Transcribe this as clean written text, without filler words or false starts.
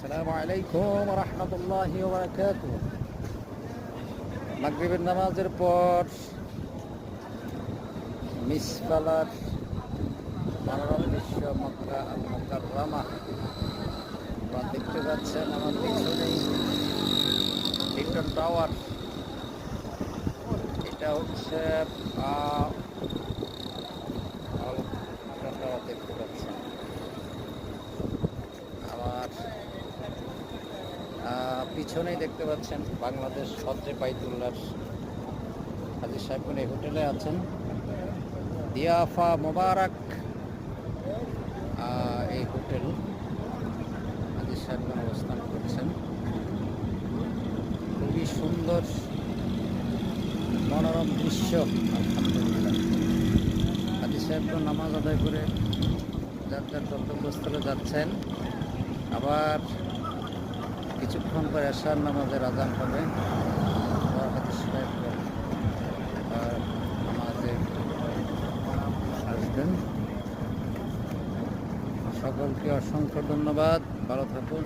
আসসালামু আলাইকুম রহমতুল্লাহি ওয়া বারাকাতুহু। মাগরিবের নামাজের পর মিসবালার মনোরম দৃশ্য মক্কা আল মুকাররমা বা দেখতে পাচ্ছেন আমার পিছনেই লিটন টাওয়ার। এটা হচ্ছে লিটন টাওয়ার দেখতে পাচ্ছেন। আমার পিছনেই দেখতে পাচ্ছেন বাংলাদেশ হজে বাইতুল্লাহ হাজী সাহেব এই হোটেলে আছেন। দিয়াফা মোবারক এই হোটেল হাজী সাহেব অবস্থান করছেন। খুবই সুন্দর মনোরম দৃশ্য। আলহামদুলিল্লাহ, হাজী সাহেব নামাজ আদায় করে যার যার গন্তব্যস্থলে যাচ্ছেন। আবার কিছুক্ষণ পর এশার নামাজের আজান হবে। হাজী সাহেব নামাজে আসবেন। সকলকে অসংখ্য ধন্যবাদ। ভালো থাকুন।